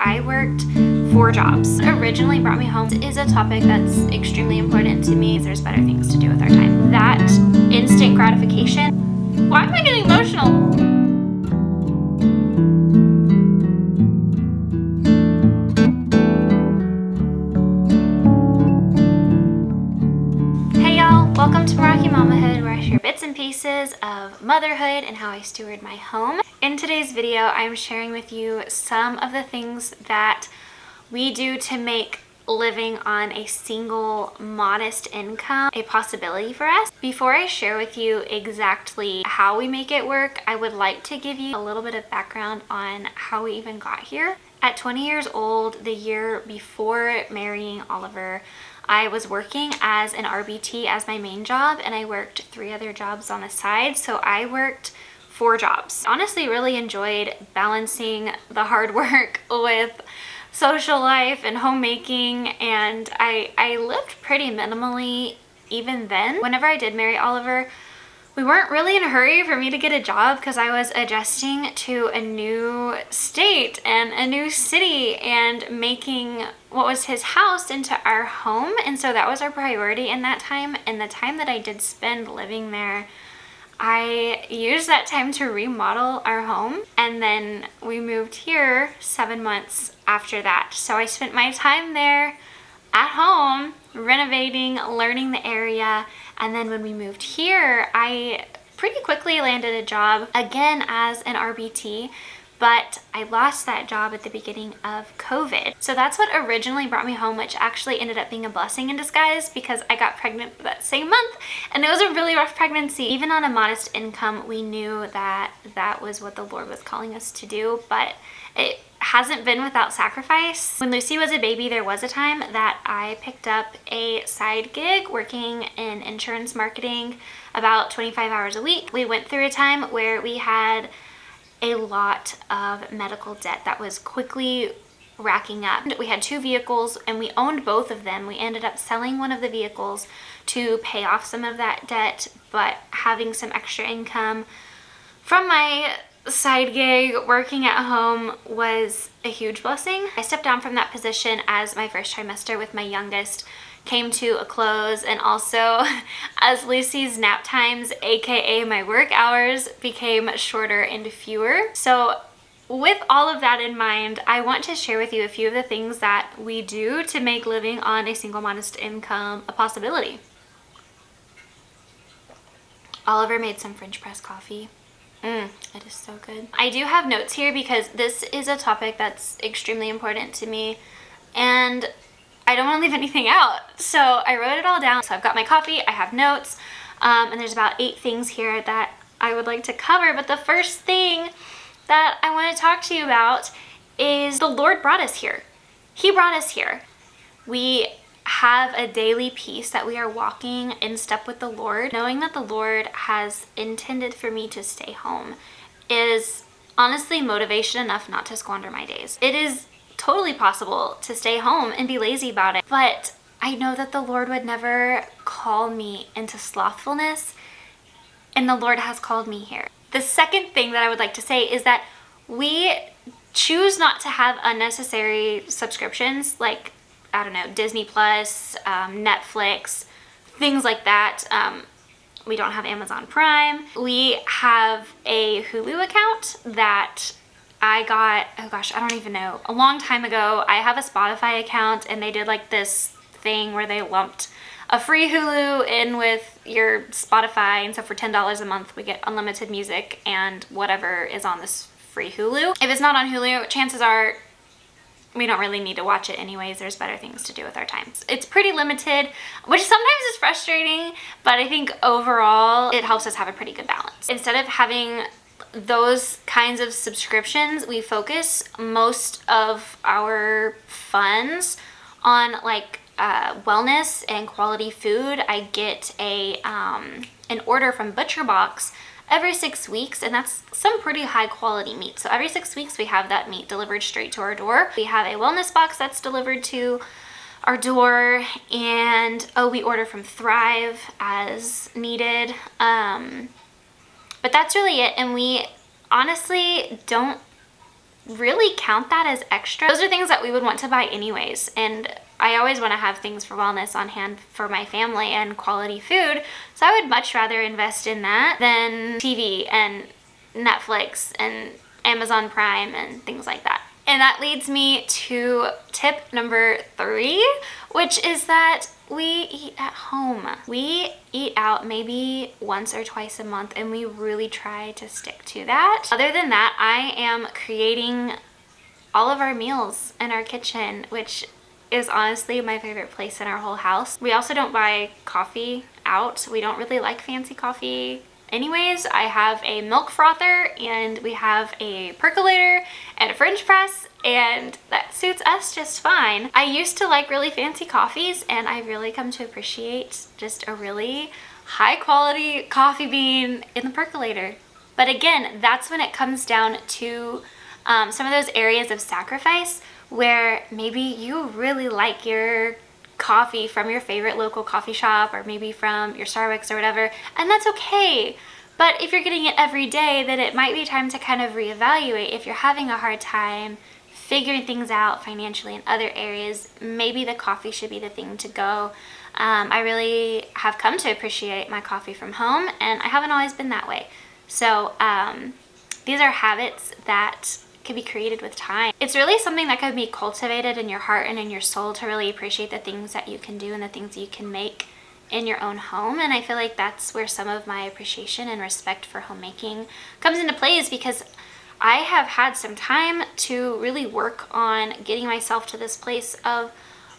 I worked 4 jobs. Originally brought me home is a topic that's extremely important to me. There's better things to do with our time. That instant gratification. Why am I getting emotional? Hey y'all, welcome to Rocky Mamahood, where I share bits and pieces of motherhood and how I steward my home. In today's video, I'm sharing with you some of the things that we do to make living on a single modest income a possibility for us. Before I share with you exactly how we make it work, I would like to give you a little bit of background on how we even got here. At 20 years old, the year before marrying Oliver, I was working as an RBT as my main job, and I worked 3 other jobs on the side. So I worked 4 jobs. Honestly, really enjoyed balancing the hard work with social life and homemaking, and I lived pretty minimally even then. Whenever I did marry Oliver, we weren't really in a hurry for me to get a job because I was adjusting to a new state and a new city and making what was his house into our home. And so that was our priority in that time. And the time that I did spend living there, I used that time to remodel our home. And then we moved here 7 months after that. So I spent my time there at home, renovating, learning the area. And then when we moved here, I pretty quickly landed a job again as an RBT, but I lost that job at the beginning of COVID. So that's what originally brought me home, which actually ended up being a blessing in disguise because I got pregnant that same month, and it was a really rough pregnancy. Even on a modest income, we knew that that was what the Lord was calling us to do, but it hasn't been without sacrifice. When Lucy was a baby, there was a time that I picked up a side gig working in insurance marketing about 25 hours a week. We went through a time where we had a lot of medical debt that was quickly racking up. We had 2 vehicles and we owned both of them. We ended up selling one of the vehicles to pay off some of that debt, but having some extra income from my side gig working at home was a huge blessing. I stepped down from that position as my first trimester with my youngest came to a close, and also as Lucy's nap times, aka my work hours, became shorter and fewer. So with all of that in mind, I want to share with you a few of the things that we do to make living on a single modest income a possibility. Oliver made some French press coffee. It is so good. I do have notes here because this is a topic that's extremely important to me and I don't want to leave anything out. So I wrote it all down. So I've got my coffee, I have notes, and there's about 8 things here that I would like to cover. But the first thing that I want to talk to you about is the Lord brought us here. He brought us here. We have a daily peace that we are walking in step with the Lord. Knowing that the Lord has intended for me to stay home is honestly motivation enough not to squander my days. It is totally possible to stay home and be lazy about it, but I know that the Lord would never call me into slothfulness, and the Lord has called me here. The second thing that I would like to say is that we choose not to have unnecessary subscriptions like, I don't know, Disney Plus, Netflix, things like that. We don't have Amazon Prime. We have a Hulu account that I got, oh gosh, I don't even know, a long time ago. I have a Spotify account, and they did like this thing where they lumped a free Hulu in with your Spotify, and so for $10 a month we get unlimited music and whatever is on this free Hulu. If it's not on Hulu, chances are we don't really need to watch it anyways. There's better things to do with our time. It's pretty limited, which sometimes is frustrating, but I think overall it helps us have a pretty good balance. Instead of having those kinds of subscriptions, we focus most of our funds on like wellness and quality food. I get an order from ButcherBox every 6 weeks, and that's some pretty high quality meat. So every 6 weeks we have that meat delivered straight to our door. We have a wellness box that's delivered to our door, and we order from Thrive as needed. But that's really it, and we honestly don't really count that as extra. Those are things that we would want to buy anyways, and I always want to have things for wellness on hand for my family and quality food, so I would much rather invest in that than TV and Netflix and Amazon Prime and things like that. And that leads me to tip number 3, which is that we eat at home. We eat out maybe once or twice a month, and we really try to stick to that. Other than that, I am creating all of our meals in our kitchen, which is honestly my favorite place in our whole house. We also don't buy coffee out. We don't really like fancy coffee anyways. I have a milk frother, and we have a percolator and a French press, and that suits us just fine. I used to like really fancy coffees, and I really come to appreciate just a really high quality coffee bean in the percolator. But again, that's when it comes down to some of those areas of sacrifice where maybe you really like your coffee from your favorite local coffee shop, or maybe from your Starbucks or whatever, and that's okay. But if you're getting it every day, then it might be time to kind of reevaluate. If you're having a hard time figuring things out financially in other areas, maybe the coffee should be the thing to go. I really have come to appreciate my coffee from home, and I haven't always been that way. So these are habits that can be created with time. It's really something that can be cultivated in your heart and in your soul to really appreciate the things that you can do and the things you can make in your own home. And I feel like that's where some of my appreciation and respect for homemaking comes into play, is because I have had some time to really work on getting myself to this place of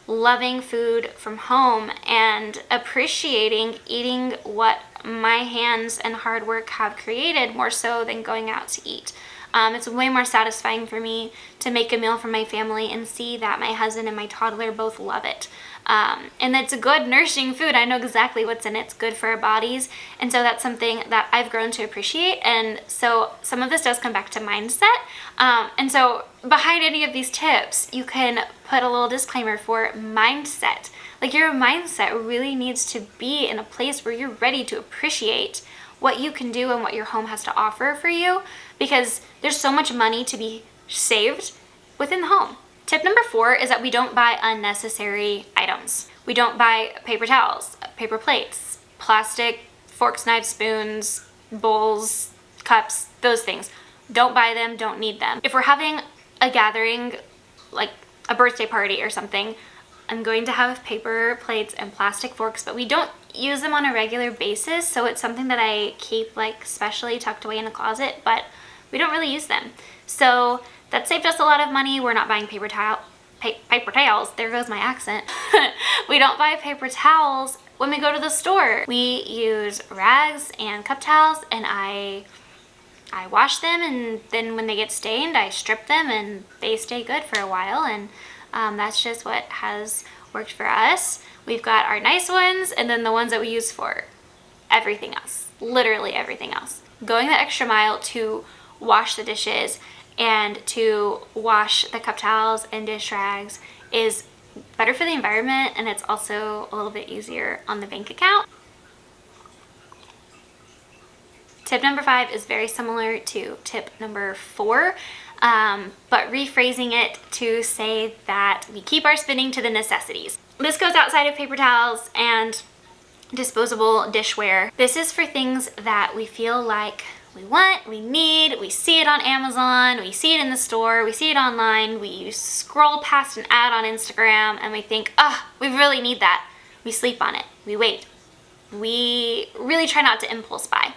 loving food from home and appreciating eating what my hands and hard work have created, more so than going out to eat. It's way more satisfying for me to make a meal for my family and see that my husband and my toddler both love it. And it's a good, nourishing food. I know exactly what's in it. It's good for our bodies. And so that's something that I've grown to appreciate. And so some of this does come back to mindset. And so behind any of these tips, you can put a little disclaimer for mindset. Like, your mindset really needs to be in a place where you're ready to appreciate what you can do and what your home has to offer for you, because there's so much money to be saved within the home. Tip number 4 is that we don't buy unnecessary items. We don't buy paper towels, paper plates, plastic forks, knives, spoons, bowls, cups, those things. Don't buy them, don't need them. If we're having a gathering, like a birthday party or something, I'm going to have paper plates and plastic forks, but we don't use them on a regular basis, so it's something that I keep like specially tucked away in a closet, but we don't really use them. So that saved us a lot of money. We're not buying paper towels. There goes my accent. We don't buy paper towels when we go to the store. We use rags and cup towels, and I wash them, and then when they get stained, I strip them, and they stay good for a while. And that's just what has worked for us. We've got our nice ones, and then the ones that we use for everything else, literally everything else. Going the extra mile to wash the dishes and to wash the cup towels and dish rags is better for the environment, and it's also a little bit easier on the bank account. Tip number 5 is very similar to tip number 4, but rephrasing it to say that we keep our spending to the necessities. This goes outside of paper towels and disposable dishware. This is for things that we feel like we want, we need, we see it on Amazon, we see it in the store, we see it online, we scroll past an ad on Instagram, and we think, we really need that. We sleep on it, we wait. We really try not to impulse buy.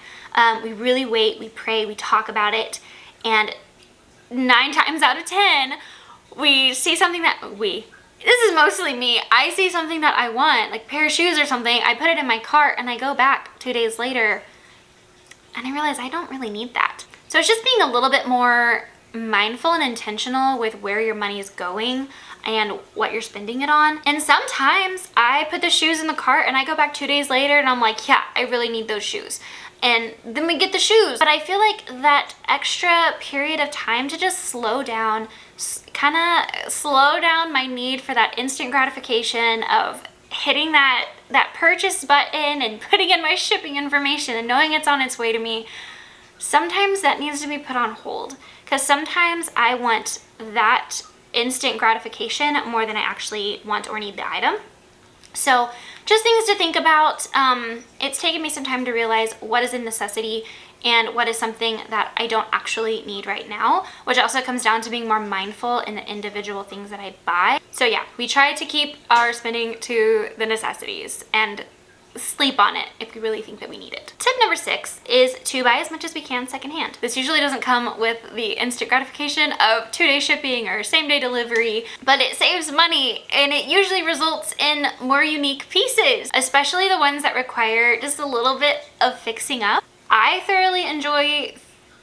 We really wait, we pray, we talk about it, and 9 times out of 10, we see something this is mostly me. I see something that I want, like a pair of shoes or something, I put it in my cart, and I go back 2 days later, and I realize I don't really need that. So it's just being a little bit more mindful and intentional with where your money is going and what you're spending it on. And sometimes I put the shoes in the cart and I go back 2 days later and I'm like, yeah, I really need those shoes. And then we get the shoes. But I feel like that extra period of time to just slow down, kind of slow down my need for that instant gratification of hitting that purchase button and putting in my shipping information and knowing it's on its way to me, sometimes that needs to be put on hold, because sometimes I want that instant gratification more than I actually want or need the item. So just things to think about. It's taken me some time to realize what is a necessity and what is something that I don't actually need right now, which also comes down to being more mindful in the individual things that I buy. So yeah, we try to keep our spending to the necessities and sleep on it if we really think that we need it. Tip number 6 is to buy as much as we can secondhand. This usually doesn't come with the instant gratification of 2-day shipping or same-day delivery, but it saves money and it usually results in more unique pieces, especially the ones that require just a little bit of fixing up. I thoroughly enjoy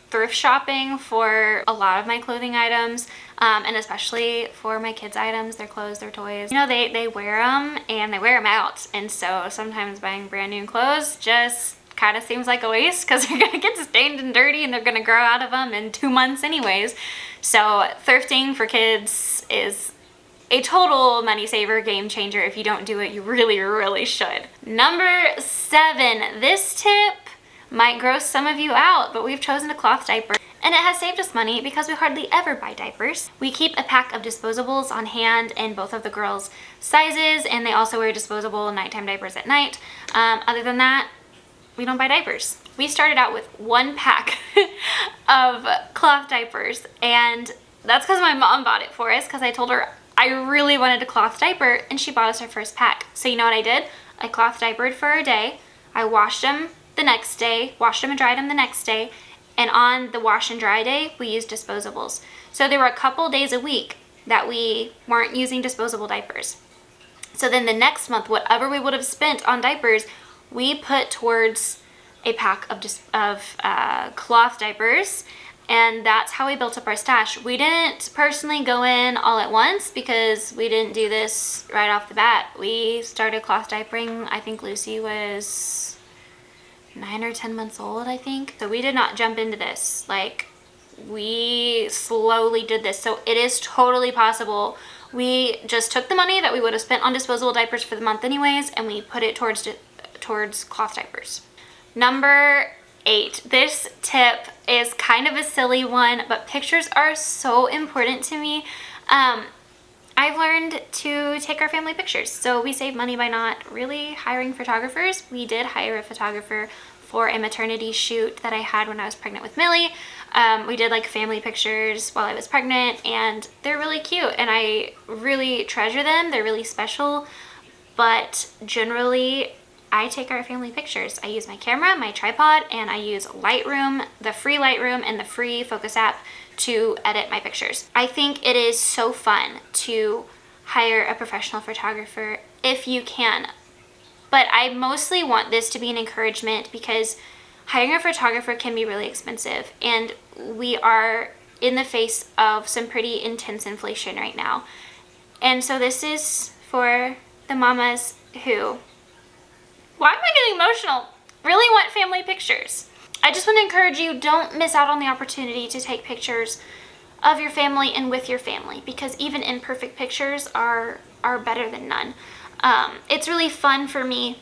thrift shopping for a lot of my clothing items, and especially for my kids' items, their clothes, their toys. You know, they wear them and they wear them out, and so sometimes buying brand new clothes just kind of seems like a waste because they're gonna get stained and dirty and they're gonna grow out of them in 2 months anyways. So thrifting for kids is a total money saver, game changer. If you don't do it, you really, really should. Number 7, this tip might gross some of you out, but we've chosen a cloth diaper. And it has saved us money because we hardly ever buy diapers. We keep a pack of disposables on hand in both of the girls' sizes, and they also wear disposable nighttime diapers at night. Other than that, we don't buy diapers. We started out with 1 pack of cloth diapers, and that's because my mom bought it for us, because I told her I really wanted a cloth diaper, and she bought us our first pack. So you know what I did? I cloth diapered for a day. I washed them the next day, washed them and dried them the next day, and on the wash and dry day, we used disposables. So there were a couple days a week that we weren't using disposable diapers. So then the next month, whatever we would have spent on diapers, we put towards a pack of cloth diapers, and that's how we built up our stash. We didn't personally go in all at once because we didn't do this right off the bat. We started cloth diapering, I think Lucy was 9 or 10 months old, I think. So we did not jump into this. Like, we slowly did this. So it is totally possible. We just took the money that we would have spent on disposable diapers for the month anyways, and we put it towards cloth diapers. Number 8. This tip is kind of a silly one, but pictures are so important to me. I've learned to take our family pictures, so we save money by not really hiring photographers. We did hire a photographer for a maternity shoot that I had when I was pregnant with Millie. We did like family pictures while I was pregnant, and they're really cute and I really treasure them. They're really special, but generally I take our family pictures. I use my camera, my tripod, and I use Lightroom, the free Lightroom and the free Focus app to edit my pictures. I think it is so fun to hire a professional photographer if you can, but I mostly want this to be an encouragement because hiring a photographer can be really expensive, and we are in the face of some pretty intense inflation right now. And so this is for the mamas who, why am I getting emotional? Really want family pictures. I just want to encourage you, don't miss out on the opportunity to take pictures of your family and with your family, because even imperfect pictures are better than none. It's really fun for me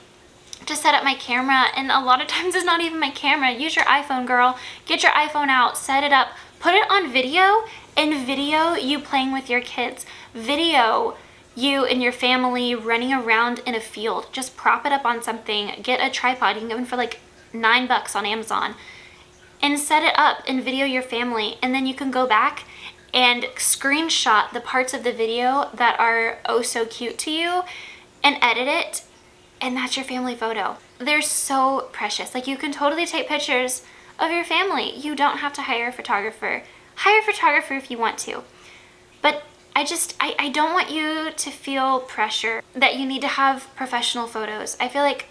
to set up my camera, and a lot of times it's not even my camera. Use your iPhone, girl. Get your iPhone out, set it up, put it on video, and video you playing with your kids. Video you and your family running around in a field. Just prop it up on something. Get a tripod. You can get one for like $9 on Amazon, and set it up and video your family, and then you can go back and screenshot the parts of the video that are oh so cute to you and edit it, and that's your family photo. They're so precious. Like, you can totally take pictures of your family. You don't have to hire a photographer. Hire a photographer if you want to, but I don't want you to feel pressure that you need to have professional photos. I feel like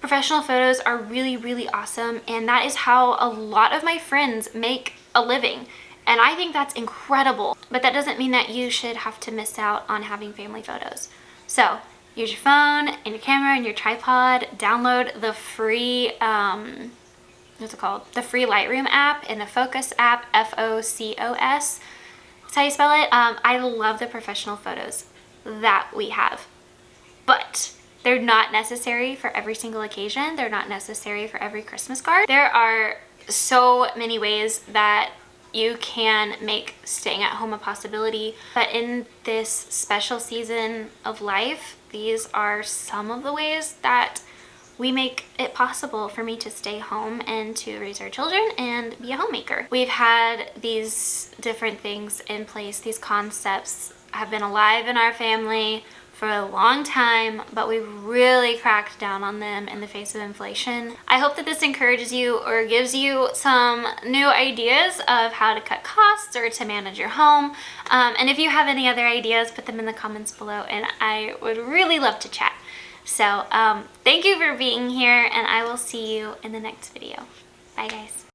professional photos are really, really awesome, and that is how a lot of my friends make a living, and I think that's incredible. But that doesn't mean that you should have to miss out on having family photos. So use your phone and your camera and your tripod. Download the free what's it called? The free Lightroom app and the Focus app, Focos. That's how you spell it. I love the professional photos that we have, but they're not necessary for every single occasion. They're not necessary for every Christmas card. There are so many ways that you can make staying at home a possibility. But in this special season of life, these are some of the ways that we make it possible for me to stay home and to raise our children and be a homemaker. We've had these different things in place. These concepts have been alive in our family for a long time, but we've really cracked down on them in the face of inflation. I hope that this encourages you or gives you some new ideas of how to cut costs or to manage your home. And if you have any other ideas, put them in the comments below, and I would really love to chat. So thank you for being here, and I will see you in the next video. Bye guys.